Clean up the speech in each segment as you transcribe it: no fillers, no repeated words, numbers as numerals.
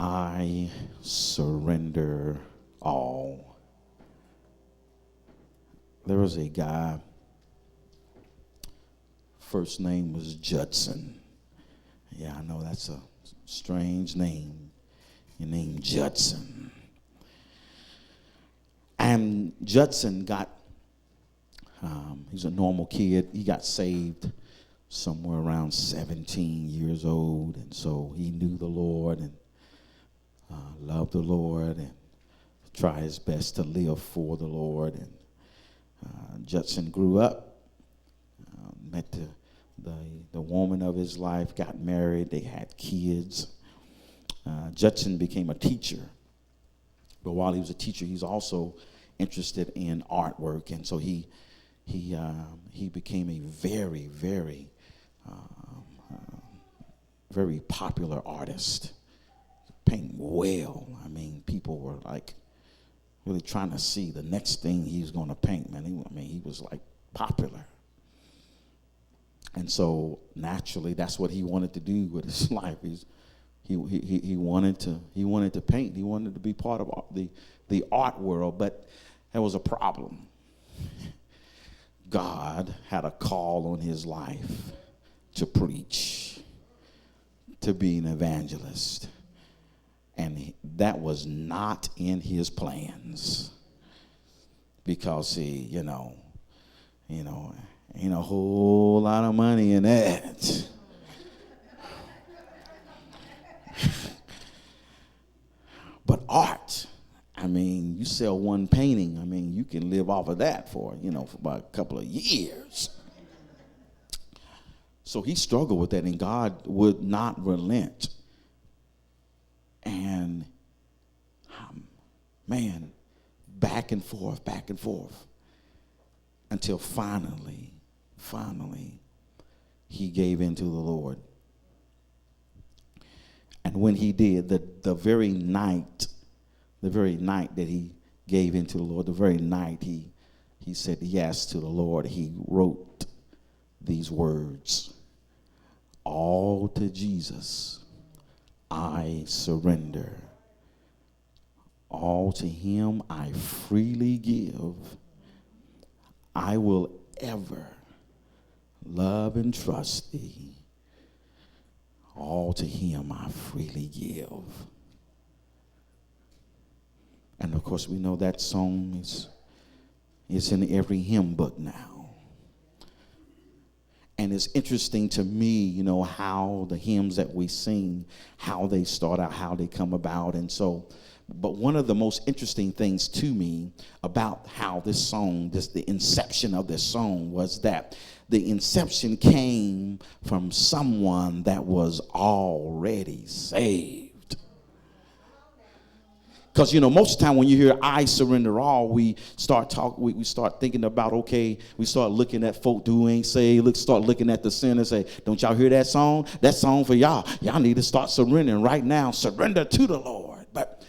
I surrender all. There was a guy, first name was Judson. Yeah, I know that's a strange name. Your name Judson. And Judson got, he's a normal kid. He got saved somewhere around 17 years old. And so he knew the Lord and loved the Lord and tried his best to live for the Lord. And Judson grew up, met the woman of his life, got married, they had kids. Judson became a teacher. But while he was a teacher, he's also interested in artwork. And so he became a very, very, very popular artist. Painting well. I mean, people were like really trying to see the next thing he was going to paint, man. He was like popular. And so naturally, that's what he wanted to do with his life. He wanted to paint. He wanted to be part of the art world, but there was a problem. God had a call on his life to preach, to be an evangelist. And that was not in his plans, because see, ain't a whole lot of money in that. But art, I mean, you sell one painting, I mean, you can live off of that for about a couple of years. So he struggled with that, and God would not relent. And man, back and forth, until finally, he gave in to the Lord. And when he did, the very night that he gave in to the Lord, the very night he said yes to the Lord, he wrote these words: all to Jesus I surrender. All to him I freely give. I will ever love and trust thee. All to him I freely give. And of course we know that song is in every hymn book now. And it's interesting to me, how the hymns that we sing, how they start out, how they come about. And so, but one of the most interesting things to me about how this song, the inception of this song, was that the inception came from someone that was already saved. Because, most of the time when you hear I surrender all, we start thinking about, okay, we start looking at folk who ain't saved, start looking at the sinner and say, don't y'all hear that song? That song for y'all. Y'all need to start surrendering right now. Surrender to the Lord. But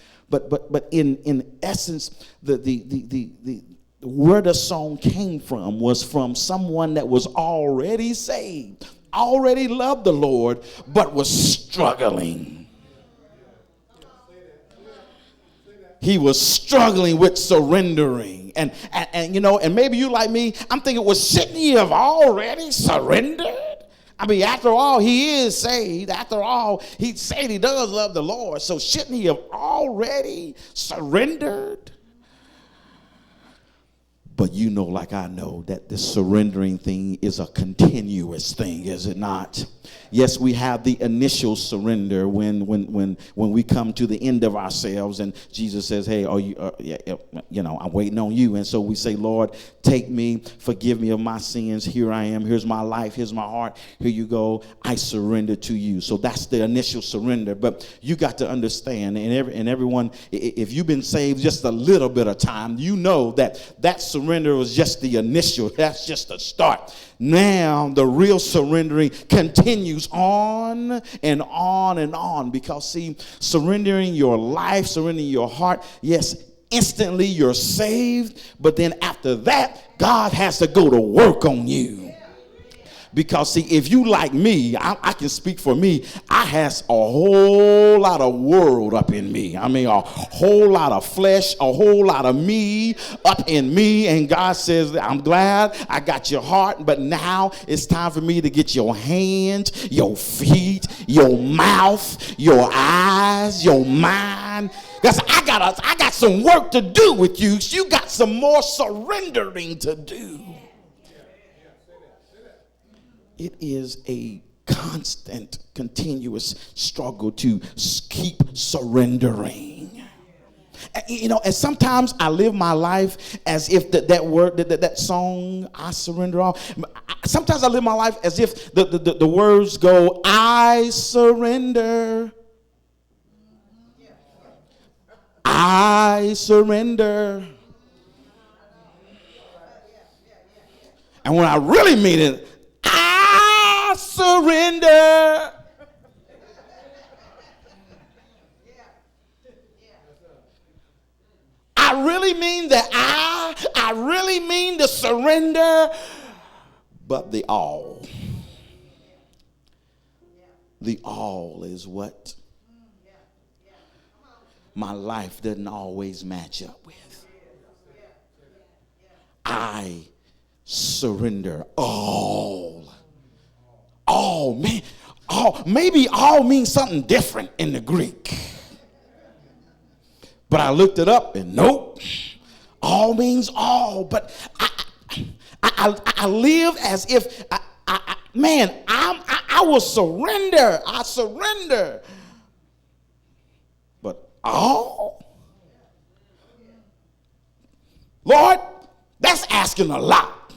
in essence, the where the song came from was from someone that was already saved, already loved the Lord, but was struggling. He was struggling with surrendering. And maybe you like me, I'm thinking, well, shouldn't he have already surrendered? I mean, after all, he is saved. After all, he said he does love the Lord. So shouldn't he have already surrendered? But like I know, that this surrendering thing is a continuous thing, is it not? Yes, we have the initial surrender when we come to the end of ourselves and Jesus says, hey, I'm waiting on you. And so we say, Lord, take me, forgive me of my sins. Here I am. Here's my life. Here's my heart. Here you go. I surrender to you. So that's the initial surrender. But you got to understand, and everyone, if you've been saved just a little bit of time, you know that surrender was just the initial. That's just the start. Now the real surrendering continues on and on and on, because see, surrendering your life, surrendering your heart, yes, instantly you're saved, but then after that, God has to go to work on you. Because see, if you like me, I can speak for me. I has a whole lot of world up in me. I mean, a whole lot of flesh, a whole lot of me up in me. And God says, I'm glad I got your heart, but now it's time for me to get your hands, your feet, your mouth, your eyes, your mind. Because I got some work to do with you. So you got some more surrendering to do. It is a constant, continuous struggle to keep surrendering. You know, and sometimes I live my life as if that word, that song, I surrender all. Sometimes I live my life as if the words go, I surrender. I surrender. And when I really mean it, I surrender. I really mean that I really mean the surrender, but the all. The all is what my life doesn't always match up with. I surrender all. All, man. All, maybe all means something different in the Greek. But I looked it up and nope. All means all. But I live as if, I will surrender. I surrender. But all? Lord, that's asking a lot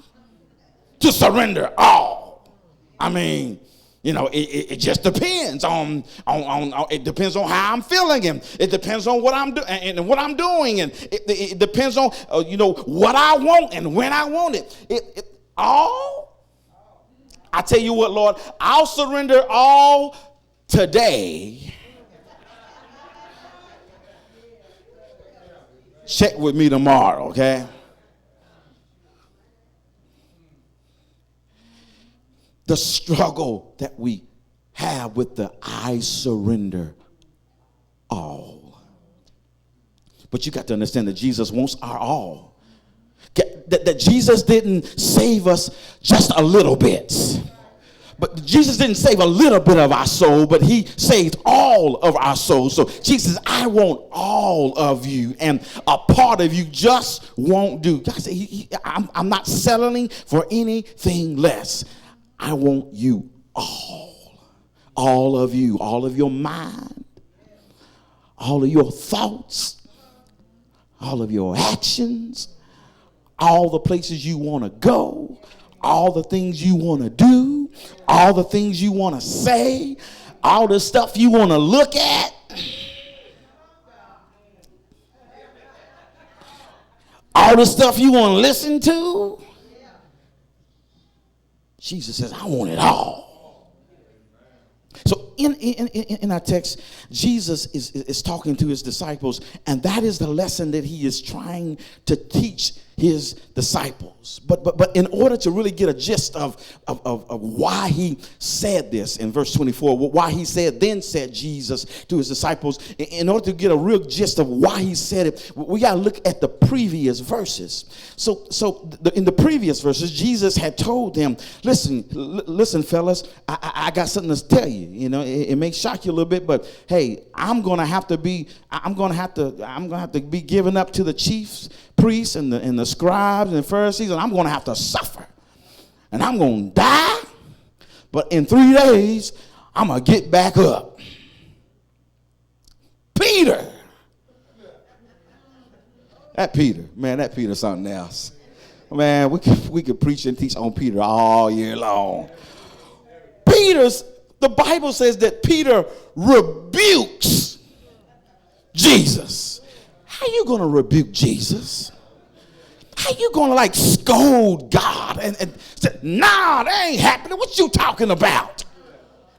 to surrender all. I mean, you know, it just depends on it depends on how I'm feeling, and it depends on what I'm doing and what I'm doing, and it depends on what I want and when I want it. All. I tell you what, Lord, I'll surrender all today. Check with me tomorrow, okay? The struggle that we have with the I surrender all. But you got to understand that Jesus wants our all. That Jesus didn't save us just a little bit. But Jesus didn't save a little bit of our soul, but he saved all of our soul. So Jesus says, I want all of you, and a part of you just won't do. God said, I'm not settling for anything less. I want you all of you, all of your mind, all of your thoughts, all of your actions, all the places you want to go, all the things you want to do, all the things you want to say, all the stuff you want to look at. All the stuff you want to listen to. Jesus says, I want it all. So in our text, Jesus is talking to his disciples, and that is the lesson that he is trying to teach his disciples. But in order to really get a gist of why he said this in verse 24, why he said Jesus to his disciples, in order to get a real gist of why he said it, we got to look at the previous verses. So in the previous verses, Jesus had told them, listen, fellas, I got something to tell you. You know, it may shock you a little bit, but hey, I'm gonna have to be given up to the chiefs, priests, and the scribes and Pharisees, and I'm gonna have to suffer, and I'm gonna die, but in 3 days I'm gonna get back up. Peter, that Peter's something else. Man, we could preach and teach on Peter all year long. The Bible says that Peter rebukes Jesus. How you going to rebuke Jesus? How you going to scold God and say, nah, that ain't happening. What you talking about?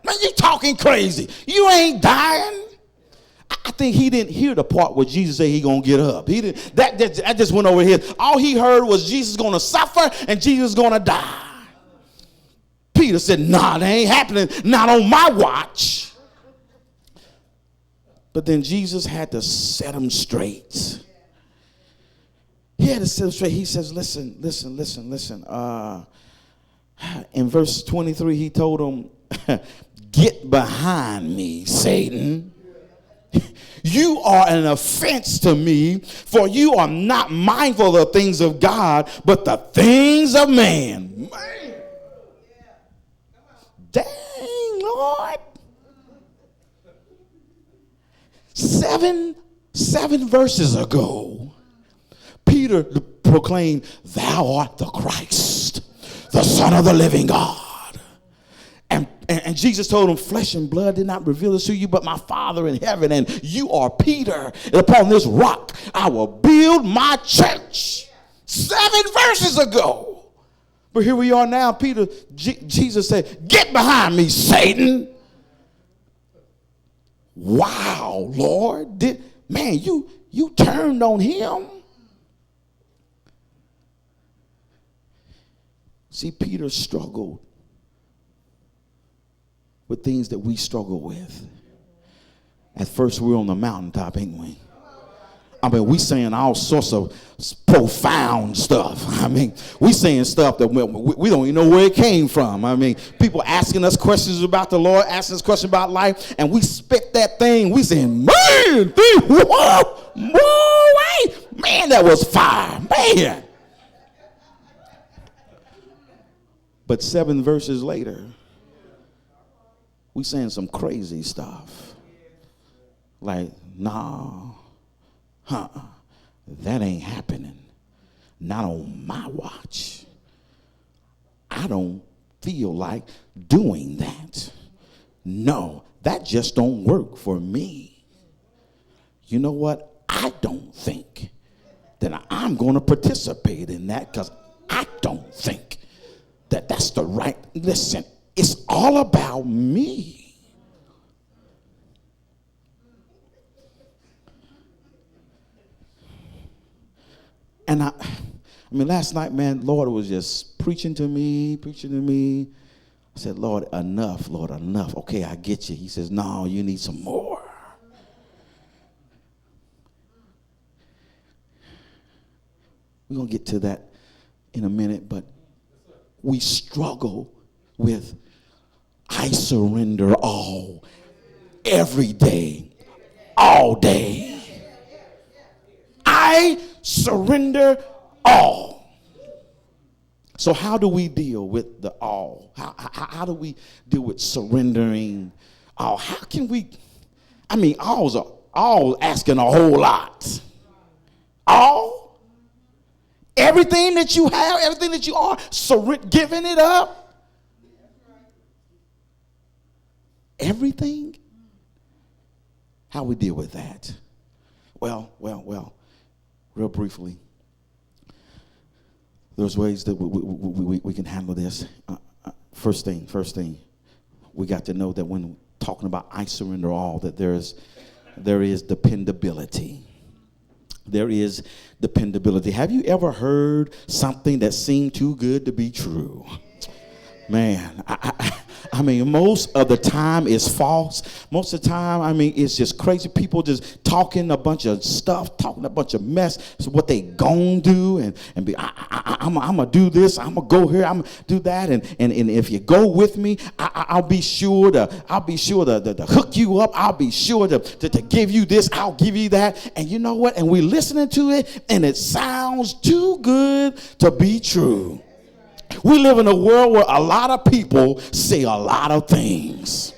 Man, you talking crazy. You ain't dying. I think he didn't hear the part where Jesus said he going to get up. He didn't. That just went over his head. All he heard was Jesus going to suffer and Jesus going to die. Peter said, nah, that ain't happening, not on my watch. But then Jesus had to set him straight. He had to set him straight. He says, listen. In verse 23, he told him, get behind me, Satan. You are an offense to me, for you are not mindful of the things of God, but the things of man. Man. Dang, Lord. Seven verses ago, Peter proclaimed, thou art the Christ, the Son of the living God. And Jesus told him, flesh and blood did not reveal this to you, but my Father in heaven. And you are Peter. And upon this rock, I will build my church. 7 verses ago. But here we are now. Jesus said, get behind me, Satan. Wow, Lord. Man, you turned on him. See, Peter struggled with things that we struggle with. At first, we're on the mountaintop, ain't we? I mean, we saying all sorts of profound stuff. I mean, we saying stuff that we don't even know where it came from. I mean, people asking us questions about the Lord, asking us questions about life, and we spit that thing. We saying, man, man, that was fire, man. But 7 verses later, we saying some crazy stuff. Like, nah, that ain't happening. Not on my watch. I don't feel like doing that. No, that just don't work for me. You know what? I don't think that I'm going to participate in that, because I don't think that that's the right. Listen, it's all about me. And I mean, last night, man, Lord was just preaching to me. I said, Lord, enough. Okay, I get you. He says, no, you need some more. We're going to get to that in a minute, but we struggle with, I surrender all, every day, all day. I surrender all. So how do we deal with the all? How do we deal with surrendering all? How can we, I mean, all asking a whole lot. All? Everything that you have, everything that you are, giving it up. Everything? How we deal with that? Well, real briefly, there's ways that we can handle this. First thing, we got to know that when talking about I surrender all, that there is dependability. There is dependability. Have you ever heard something that seemed too good to be true? Man, I mean, most of the time it's false. Most of the time, I mean, it's just crazy. People just talking a bunch of stuff, talking a bunch of mess. So what they gonna do and be, I'm gonna do this. I'm gonna go here. I'm gonna do that. And if you go with me, I'll be sure to hook you up. I'll be sure to give you this. I'll give you that. And you know what? And we're listening to it, and it sounds too good to be true. We live in a world where a lot of people say a lot of things.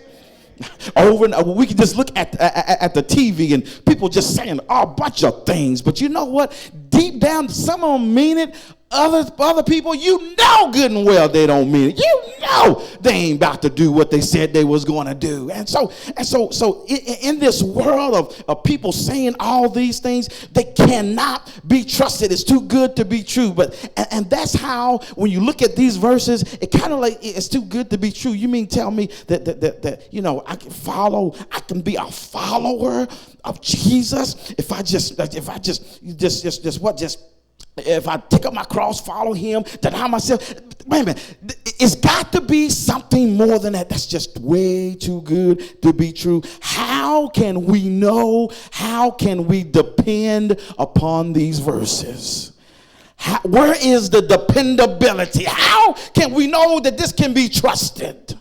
Over and over, we can just look at the TV and people just saying a bunch of things. But you know what? Deep down, some of them mean it. Other people, you know good and well they don't mean it. You know they ain't about to do what they said they was going to do. And so in this world of people saying all these things, they cannot be trusted. It's too good to be true. And that's how, when you look at these verses, it kind of like, it's too good to be true. You mean tell me that you know, I can be a follower of Jesus if I take up my cross, follow him, deny myself. Wait a minute. It's got to be something more than that. That's just way too good to be true. How can we know? How can we depend upon these verses? Where is the dependability? How can we know that this can be trusted?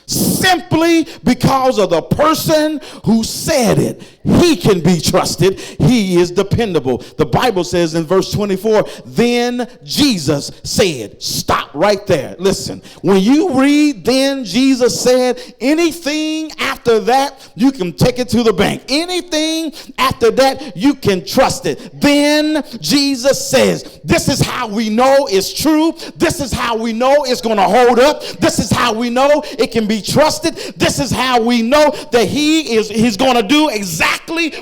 Simply because of the person who said it. He can be trusted. He is dependable. The Bible says in verse 24, then Jesus said, stop right there. Listen, when you read, then Jesus said, anything after that, you can take it to the bank. Anything after that, you can trust it. Then Jesus says, this is how we know it's true. This is how we know it's going to hold up. This is how we know it can be trusted. This is how we know that he's going to do exactly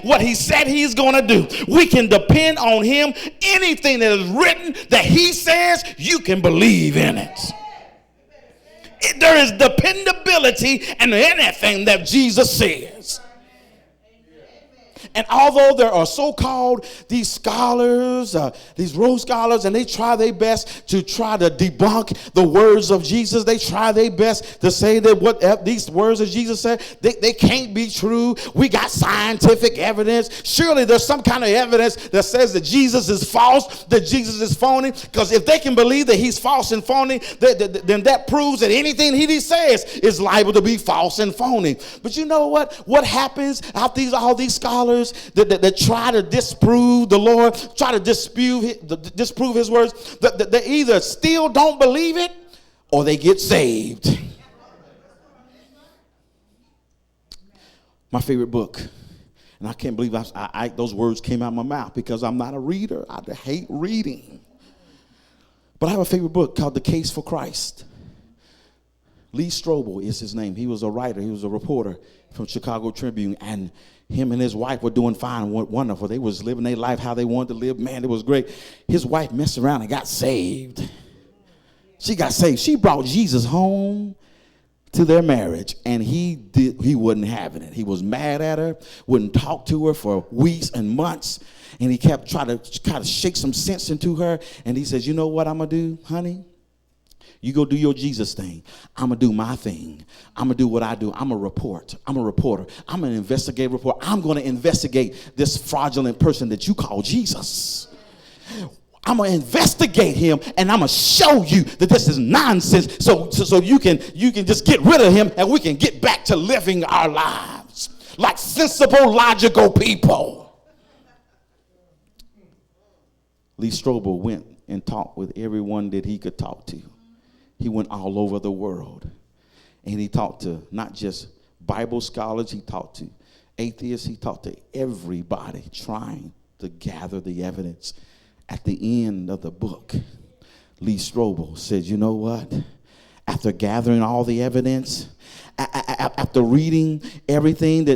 what he said he's going to do. We can depend on him. Anything that is written that he says, you can believe in it. There is dependability in anything that Jesus says. And although there are so-called these scholars, these Rhodes scholars, and they try their best to try to debunk the words of Jesus, they try their best to say that what these words of Jesus said, they can't be true. We got scientific evidence. Surely there's some kind of evidence that says that Jesus is false, that Jesus is phony, because if they can believe that he's false and phony, then that proves that anything he says is liable to be false and phony. But you know what? What happens after all these scholars that try to disprove the Lord, try to disprove his words, that they either still don't believe it or they get saved. My favorite book, and I can't believe those words came out of my mouth because I'm not a reader. I hate reading. But I have a favorite book called The Case for Christ. Lee Strobel is his name. He was a writer. He was a reporter from Chicago Tribune, and him and his wife were doing fine, wonderful. They was living their life how they wanted to live. Man, it was great. His wife messed around and got saved. She got saved. She brought Jesus home to their marriage, and he wasn't having it. He was mad at her, wouldn't talk to her for weeks and months, and he kept trying to shake some sense into her. And he says, you know what I'm going to do, honey? You go do your Jesus thing. I'm going to do my thing. I'm going to do what I do. I'm a reporter. I'm an investigative reporter. I'm going to investigate this fraudulent person that you call Jesus. I'm going to investigate him, and I'm going to show you that this is nonsense so you can just get rid of him, and we can get back to living our lives like sensible, logical people. Lee Strobel went and talked with everyone that he could talk to. He went all over the world, and he talked to not just Bible scholars, he talked to atheists, he talked to everybody trying to gather the evidence. At the end of the book, Lee Strobel said, you know what? After gathering all the evidence, after reading everything,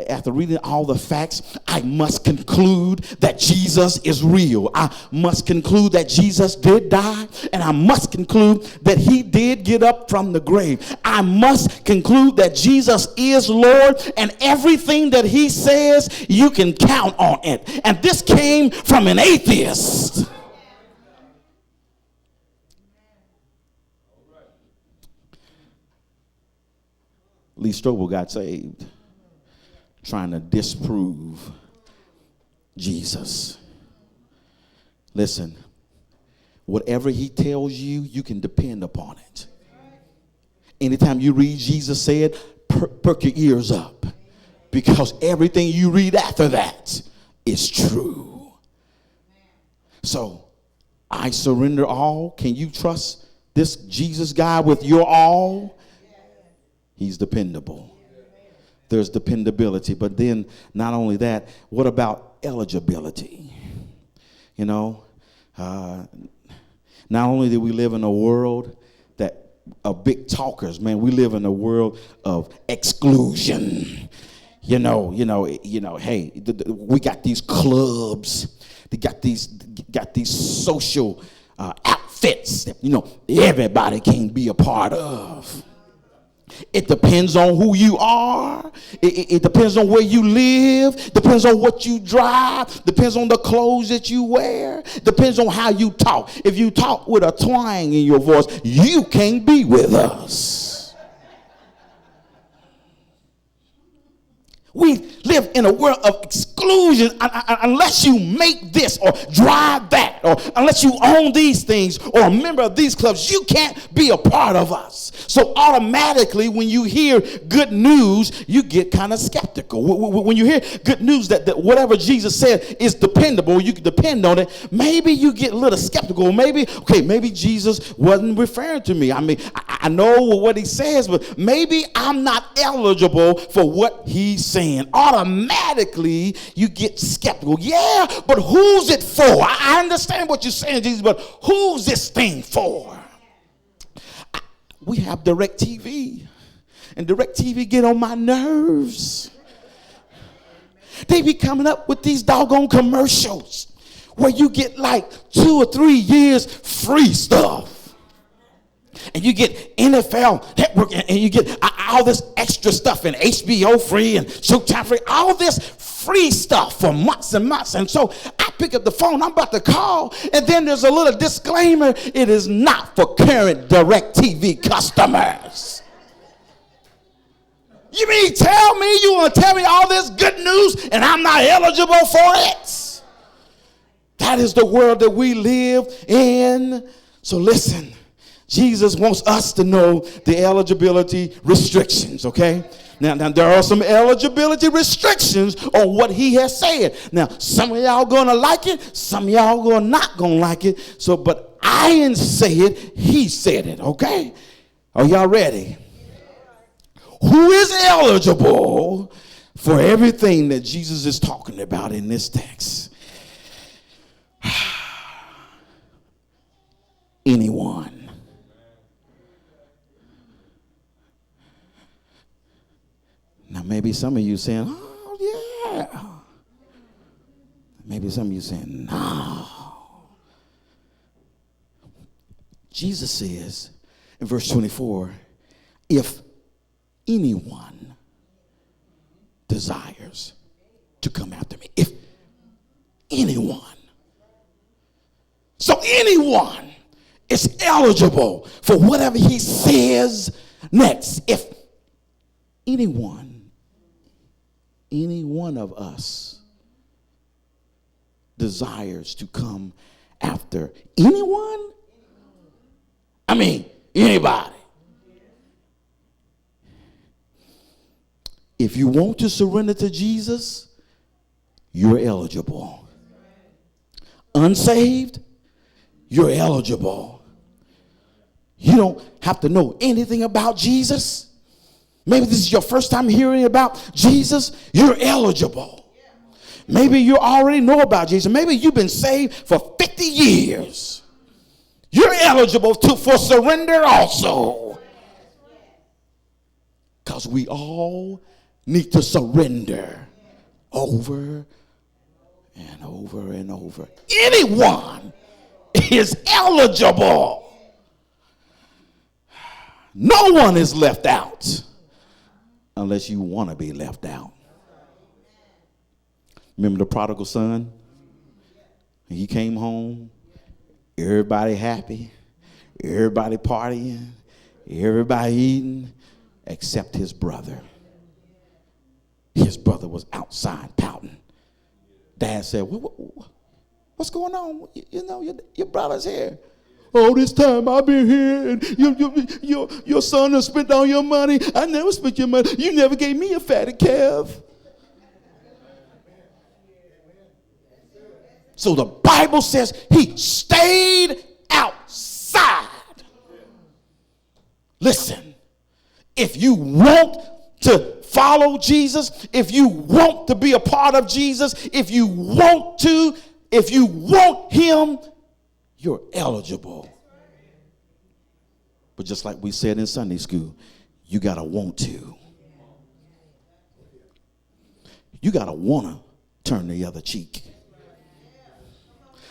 after reading all the facts, I must conclude that Jesus is real. I must conclude that Jesus did die, and I must conclude that he did get up from the grave. I must conclude that Jesus is Lord, and everything that he says, you can count on it. And this came from an atheist. Lee Strobel got saved trying to disprove Jesus. Listen, whatever he tells you, you can depend upon it. Anytime you read Jesus said, perk your ears up, because everything you read after that is true. So, I surrender all. Can you trust this Jesus guy with your all? He's dependable. There's dependability. But then not only that, what about eligibility? You know, not only do we live in a world of big talkers, man, we live in a world of exclusion. You know, hey, we got these clubs. They got these social outfits that, everybody can be a part of. It depends on who you are. It depends on where you live. Depends on what you drive. Depends on the clothes that you wear. Depends on how you talk. If you talk with a twang in your voice, you can't be with us. We live in a world of exclusion unless you make this or drive that, or unless you own these things or a member of these clubs, you can't be a part of us. So automatically when you hear good news, you get kind of skeptical. When you hear good news that whatever Jesus said is dependable, you can depend on it, maybe you get a little skeptical. Maybe Jesus wasn't referring to me. I mean, I know what he says, but maybe I'm not eligible for what he's saying. Automatically you get skeptical. Yeah, but who's it for? I understand what you're saying, Jesus, but who's this thing for? We have DirecTV, and DirecTV get on my nerves. They be coming up with these doggone commercials where you get like 2 or 3 years free stuff. And you get NFL Network, and you get all this extra stuff, and HBO free and Showtime free, all this free stuff for months and months. And so I pick up the phone, I'm about to call, and then there's a little disclaimer: it is not for current DirecTV customers. You mean tell me you want to tell me all this good news and I'm not eligible for it? That is the world that we live in. So listen. Jesus wants us to know the eligibility restrictions, okay? Now there are some eligibility restrictions on what he has said. Now, some of y'all gonna like it, some of y'all are not gonna like it. So, but I didn't say it, he said it, okay? Are y'all ready? Who is eligible for everything that Jesus is talking about in this text? Anyone. Now, maybe some of you saying, oh, yeah. Maybe some of you saying, no. Jesus says in verse 24, if anyone desires to come after me, if anyone. So anyone is eligible for whatever he says next. If anyone, any one of us desires to come after anyone, I mean anybody. If you want to surrender to Jesus, you're eligible. Unsaved, you're eligible. You don't have to know anything about Jesus. Maybe this is your first time hearing about Jesus. You're eligible. Maybe you already know about Jesus. Maybe you've been saved for 50 years. You're eligible for surrender also. Because we all need to surrender over and over and over. Anyone is eligible. No one is left out. Unless you want to be left out. Remember the prodigal son? He came home, everybody happy, everybody partying, everybody eating, except his brother. His brother was outside pouting. Dad said, what's going on? You know, your brother's here. All this time I've been here, and your son has spent all your money. I never spent your money. You never gave me a fatted calf. So the Bible says he stayed outside. Listen, if you want to follow Jesus, if you want to be a part of Jesus, if you want him, you're eligible. But just like we said in Sunday school, you got to want to. You got to want to turn the other cheek.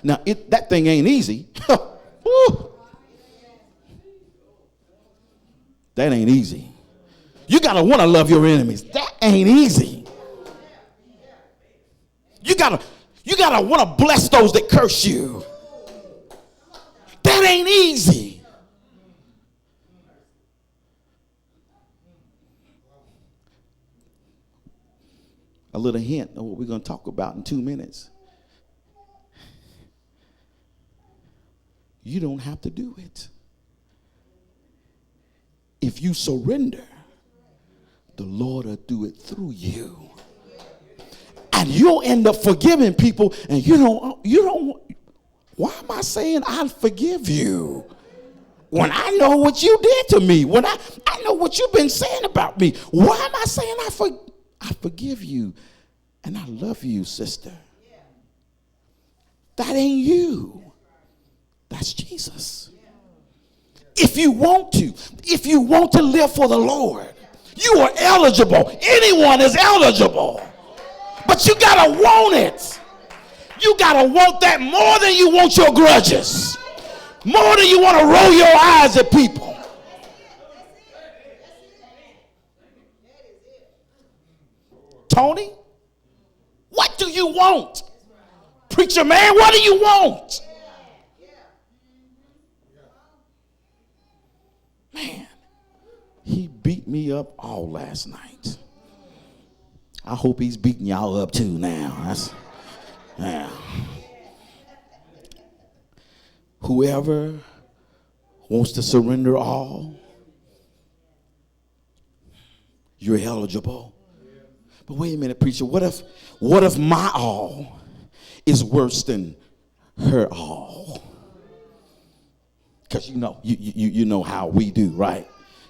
Now, that thing ain't easy. That ain't easy. You got to want to love your enemies. That ain't easy. You got to want to bless those that curse you. That ain't easy. A little hint of what we're going to talk about in 2 minutes. You don't have to do it. If you surrender, the Lord will do it through you. And you'll end up forgiving people, and you don't, why am I saying I forgive you? When I know what you did to me, when I know what you've been saying about me, why am I saying I forgive you and I love you, sister? That ain't you. That's Jesus. If you want to live for the Lord, you are eligible. Anyone is eligible. But you got to want it. You got to want that more than you want your grudges. More than you want to roll your eyes at people. Tony, what do you want? Preacher man, what do you want? Man, he beat me up all last night. I hope he's beating y'all up too now. Yeah. Whoever wants to surrender all, you're eligible. But wait a minute, preacher, what if my all is worse than her all? Because you know how we do, right?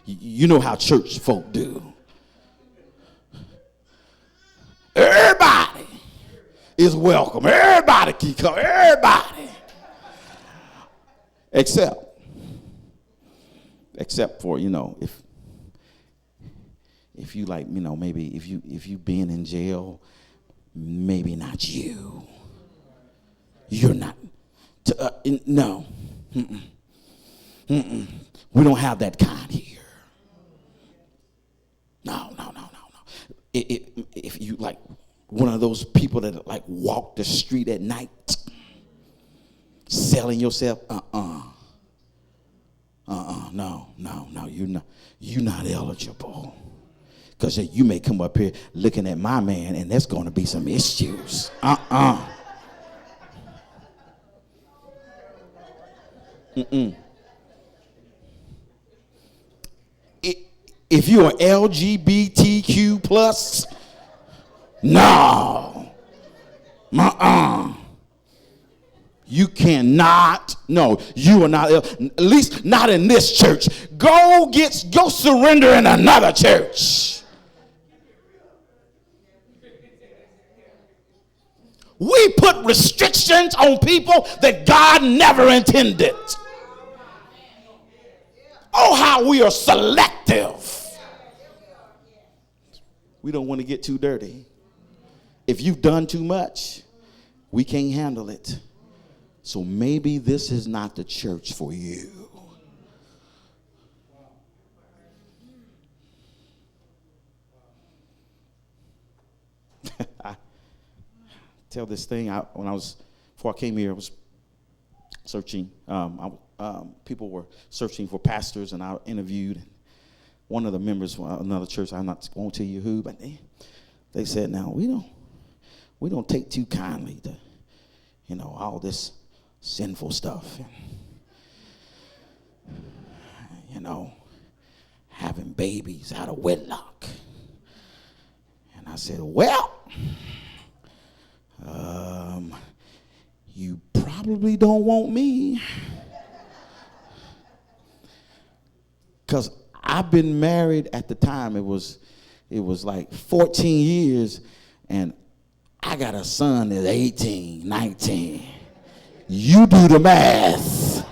You know how church folk do. Everybody is welcome. Everybody can come. Everybody. Except for, if you like, maybe if you been in jail, maybe not you. You're not. No. Mm-mm. Mm-mm. We don't have that kind here. No. If you like one of those people that like walk the street at night selling yourself, no, you're not eligible. Because you may come up here looking at my man and there's going to be some issues. If you're LGBTQ plus, no. You cannot. No, you are not. At least not in this church. Go surrender in another church. We put restrictions on people that God never intended. Oh, how we are selective. We don't want to get too dirty. If you've done too much, we can't handle it. So maybe this is not the church for you. I tell this thing. Before I came here, I was searching. People were searching for pastors, and I interviewed one of the members from another church. I won't tell you who, but they said, "Now we don't take too kindly to, all this sinful stuff, and having babies out of wedlock." And I said, "Well, you probably don't want me, because I've been married at the time. It was like 14 years, and I got a son that's 18, 19. You do the math."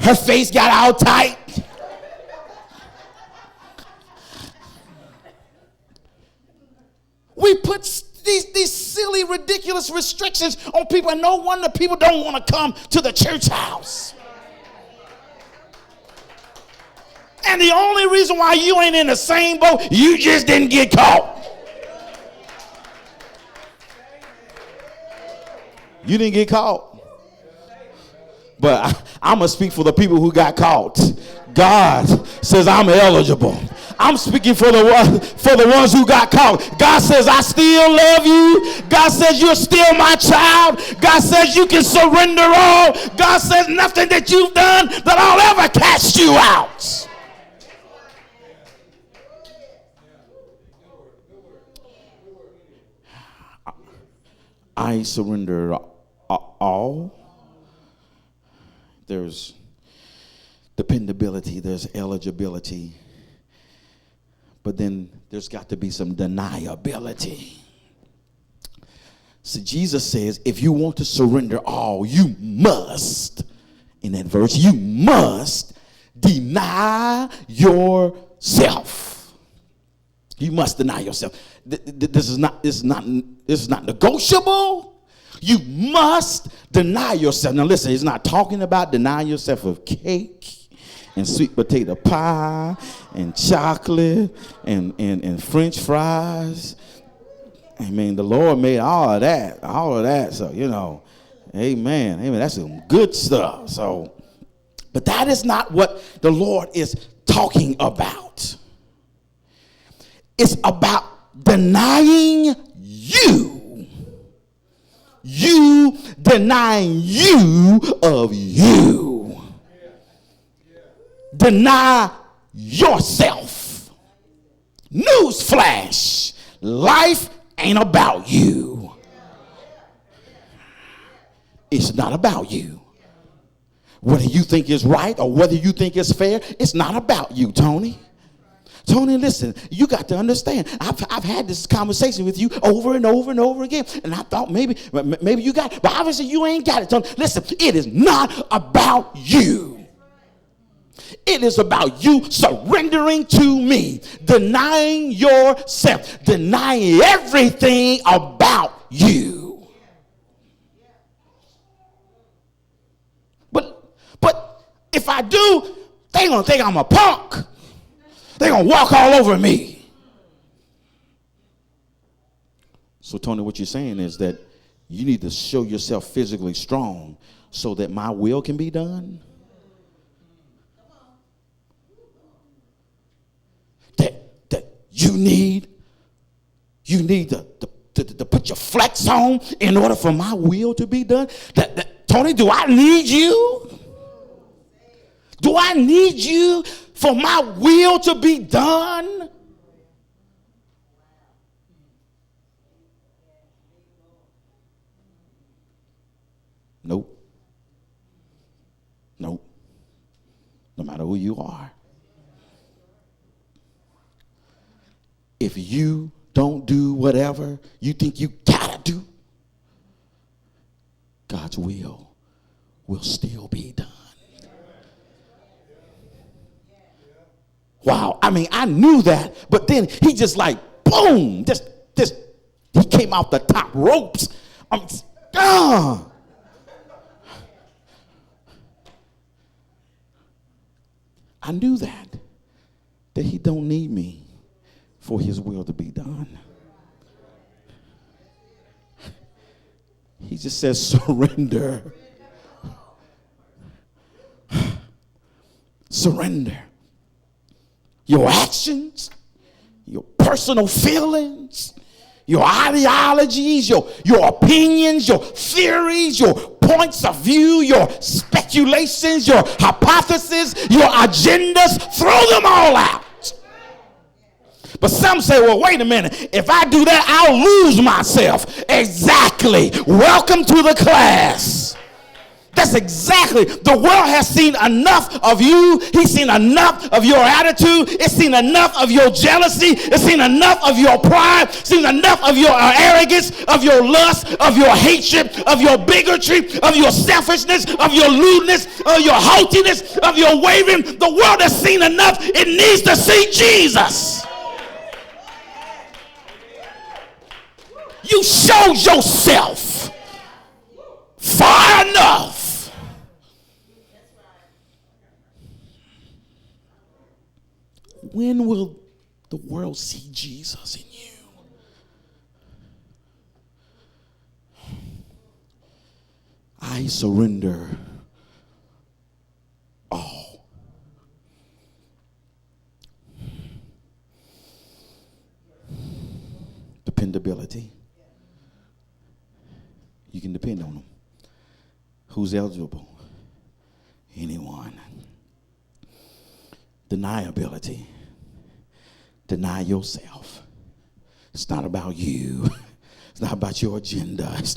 Her face got all tight. We put these silly, ridiculous restrictions on people, and no wonder people don't want to come to the church house. And the only reason why you ain't in the same boat, you just didn't get caught. You didn't get caught. But I'm going to speak for the people who got caught. God says I'm eligible. I'm speaking for the ones who got caught. God says I still love you. God says you're still my child. God says you can surrender all. God says nothing that you've done that I'll ever cast you out. I surrender all. There's dependability, there's eligibility, but then there's got to be some deniability. So Jesus says, if you want to surrender all, you must, in that verse, you must deny yourself. You must deny yourself. This is not negotiable. You must deny yourself. Now listen, he's not talking about denying yourself of cake and sweet potato pie and chocolate and French fries. I mean, the Lord made all of that. So, amen. Amen. That's some good stuff. So, but that is not what the Lord is talking about. It's about denying you. You denying you of you. Deny yourself. Newsflash. Life ain't about you. It's not about you. Whether you think it's right or whether you think it's fair, it's not about you, Tony. Tony, listen, you got to understand. I've had this conversation with you over and over and over again, and I thought maybe you got it, but obviously you ain't got it, Tony. Listen, it is not about you. It is about you surrendering to me, denying yourself, denying everything about you. But if I do, they're going to think I'm a punk. They're going to walk all over me. So, Tony, what you're saying is that you need to show yourself physically strong so that my will can be done? That you need to put your flex on in order for my will to be done? Tony, do I need you? Do I need you for my will to be done? Nope. No matter who you are. If you don't do whatever you think you gotta do, God's will still be done. Wow. I mean, I knew that, but then he just like, boom, he came out the top ropes. I knew that he don't need me for his will to be done. He just says surrender. Surrender. Your actions, your personal feelings, your ideologies, your opinions, your theories, your points of view, your speculations, your hypotheses, your agendas, throw them all out. But some say, well, wait a minute. If I do that, I'll lose myself. Exactly. Welcome to the class. That's exactly. The world has seen enough of you. He's seen enough of your attitude. It's seen enough of your jealousy. It's seen enough of your pride. It's seen enough of your arrogance, of your lust, of your hatred, of your bigotry, of your selfishness, of your lewdness, of your haughtiness, of your wavering. The world has seen enough. It needs to see Jesus. You showed yourself far enough. when will the world see Jesus in you? I surrender all. Dependability. You can depend on them. Who's eligible? Anyone. Deniability. Deny yourself. It's not about you. It's not about your agenda. It's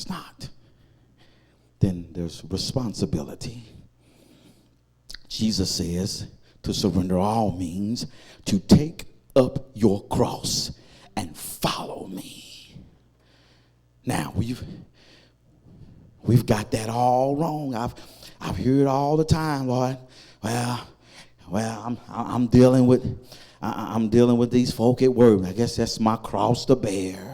not. Then there's responsibility. Jesus says to surrender all means to take up your cross and follow me. Now we've got that all wrong. I've heard all the time, Lord. Well, I'm dealing with these folk at work. I guess that's my cross to bear.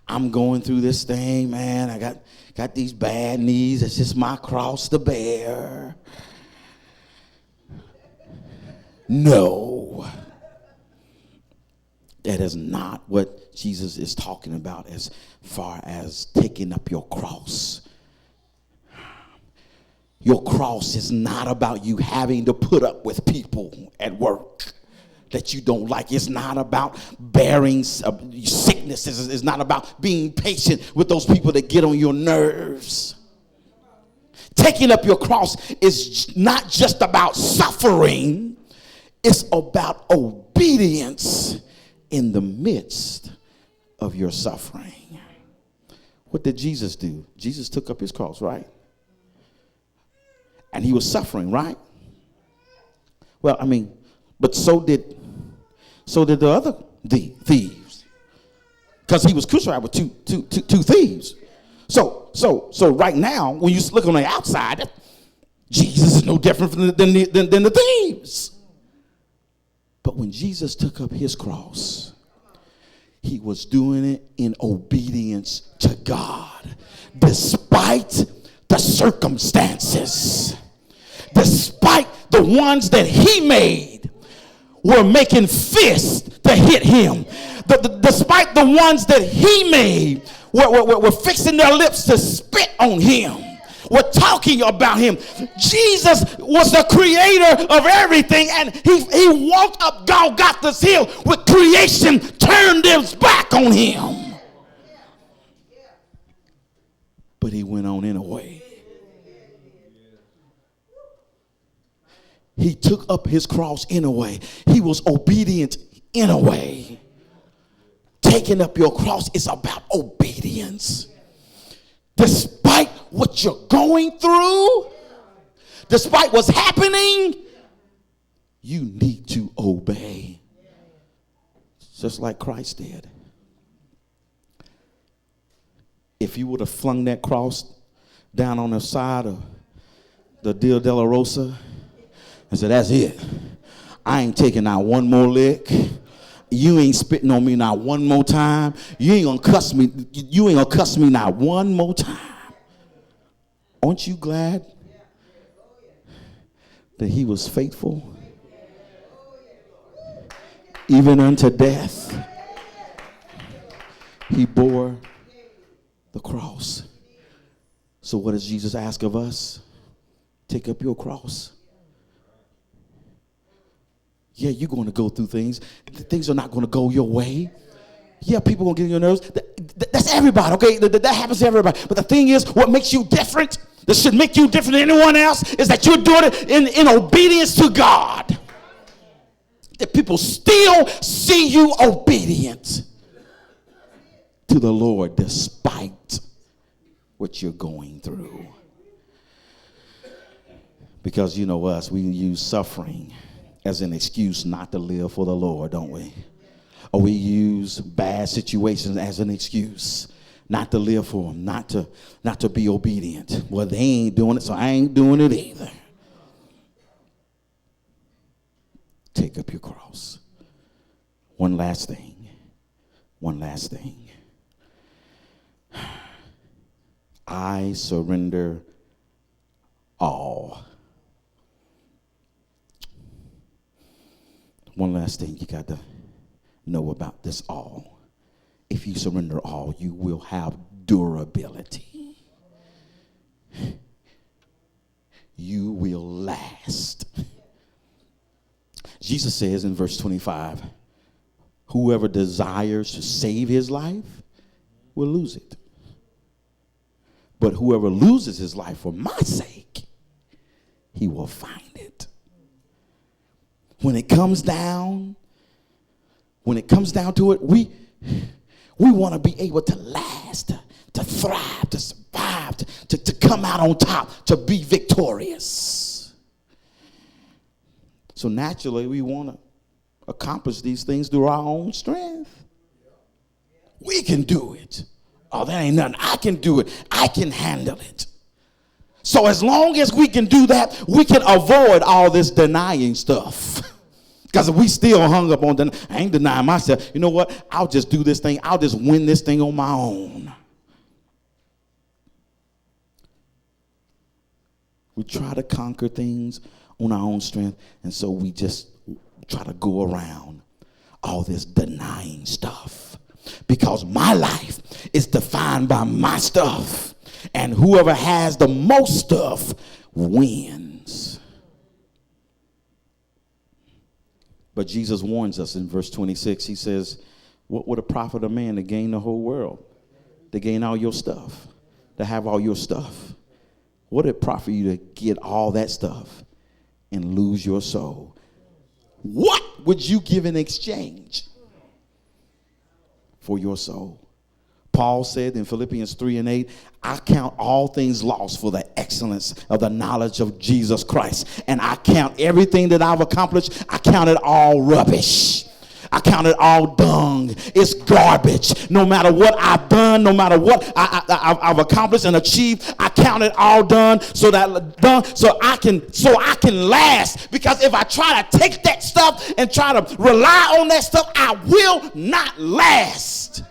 I'm going through this thing, man. I got these bad knees. It's just my cross to bear. No. That is not what Jesus is talking about as far as taking up your cross. Your cross is not about you having to put up with people at work that you don't like. It's not about bearing sickness. It's not about being patient with those people that get on your nerves. Taking up your cross is not just about suffering. It's about obedience in the midst of your suffering. What did Jesus do? Jesus took up his cross, right? And he was suffering, right? Well, but so did the other thieves, because he was crucified with two thieves. So right now, when you look on the outside, Jesus is no different than the thieves. But when Jesus took up his cross, he was doing it in obedience to God, despite the circumstances, despite the ones that he made were making fists to hit him. Despite the ones that he made were fixing their lips to spit on him, were talking about him. Jesus was the creator of everything, and he walked up Golgotha's hill with creation turned its back on him. But he went on anyway. He took up his cross in a way. He was obedient in a way. Taking up your cross is about obedience. Despite what you're going through, despite what's happening, you need to obey. Just like Christ did. If you would have flung that cross down on the side of the Dia della Rosa and said, that's it. I ain't taking out one more lick. You ain't spitting on me not one more time. You ain't gonna cuss me. You ain't gonna cuss me not one more time. Aren't you glad that he was faithful even unto death? He bore the cross. So what does Jesus ask of us? Take up your cross. Yeah, you're going to go through things. Things are not going to go your way. Yeah, people are going to get on your nerves. That's everybody, okay? That happens to everybody. But the thing is, what makes you different, that should make you different than anyone else, is that you're doing it in obedience to God. That people still see you obedient to the Lord despite what you're going through. Because you know us, we use suffering as an excuse not to live for the Lord, don't we? Or we use bad situations as an excuse not to live for him, not to be obedient. Well, they ain't doing it, so I ain't doing it either. Take up your cross. One last thing. I surrender all. One last thing you got to know about this all. If you surrender all, you will have durability. You will last. Jesus says in verse 25, whoever desires to save his life will lose it. But whoever loses his life for my sake, he will find it. When it comes down to it, we want to be able to last, to thrive, to survive, to come out on top, to be victorious. So naturally, we want to accomplish these things through our own strength. We can do it. Oh, that ain't nothing. I can do it. I can handle it. So as long as we can do that, we can avoid all this denying stuff. Because if we still hung up on, I ain't denying myself. You know what? I'll just do this thing. I'll just win this thing on my own. We try to conquer things on our own strength, and so we just try to go around all this denying stuff. Because my life is defined by my stuff, and whoever has the most stuff wins. But Jesus warns us in verse 26. He says, what would it profit a man to gain the whole world, to gain all your stuff, to have all your stuff? What would it profit you to get all that stuff and lose your soul? What would you give in exchange for your soul? Paul said in Philippians 3:8, I count all things lost for the excellence of the knowledge of Jesus Christ. And I count everything that I've accomplished, I count it all rubbish. I count it all dung. It's garbage. No matter what I've done, no matter what I've accomplished and achieved, I count it all done so I can last. Because if I try to take that stuff and try to rely on that stuff, I will not last.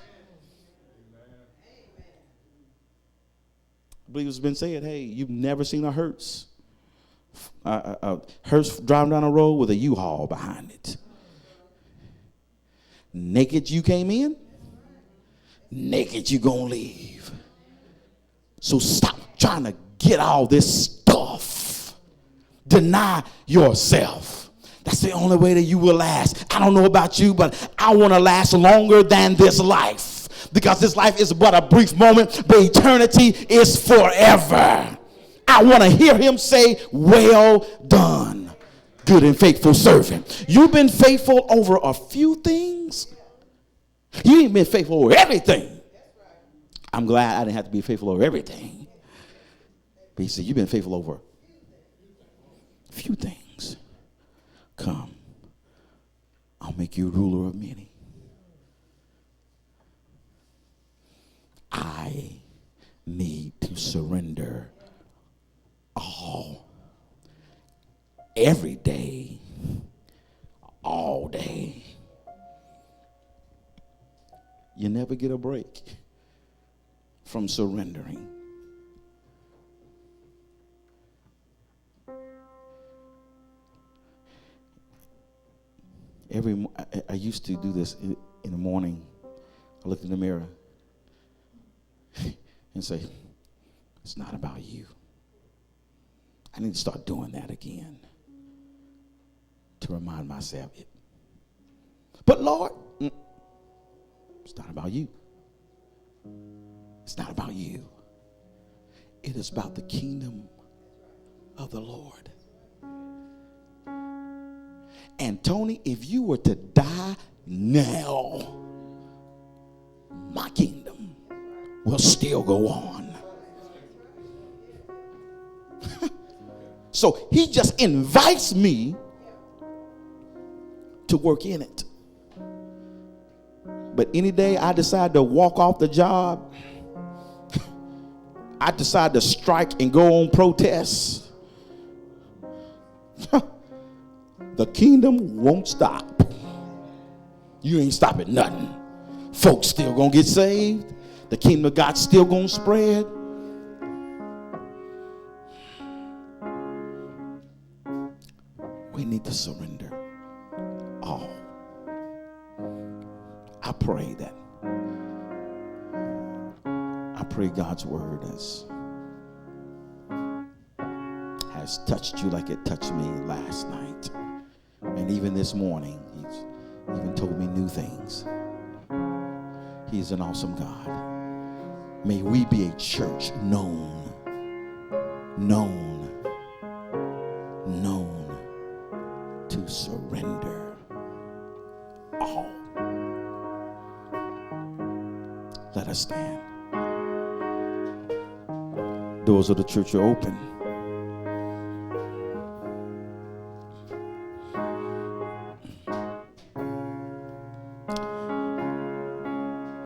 I believe it's been said, hey, you've never seen a hearse driving down a road with a U-Haul behind it. Naked you came in, naked you gonna leave. So stop trying to get all this stuff. Deny yourself. That's the only way that you will last. I don't know about you, but I want to last longer than this life. Because this life is but a brief moment, but eternity is forever. I want to hear him say, well done, good and faithful servant. You've been faithful over a few things. You ain't been faithful over everything. I'm glad I didn't have to be faithful over everything. But he said, you've been faithful over a few things. Come, I'll make you ruler of many. I need to surrender all, every day, all day. You never get a break from surrendering. I used to do this in the morning. I looked in the mirror and say, it's not about you. I need to start doing that again to remind myself it. But Lord, it's not about you. It's not about you. It is about the kingdom of the Lord. And Tony, if you were to die now, my kingdom will still go on. So he just invites me to work in it. But any day I decide to walk off the job, I decide to strike and go on protests, the kingdom won't stop. You ain't stopping nothing. Folks still gonna get saved. The kingdom of God's still gonna spread. We need to surrender all. I pray God's word has touched you like it touched me last night. And even this morning, he's even told me new things. He's an awesome God. May we be a church known to surrender all. Let us stand. Doors of the church are open.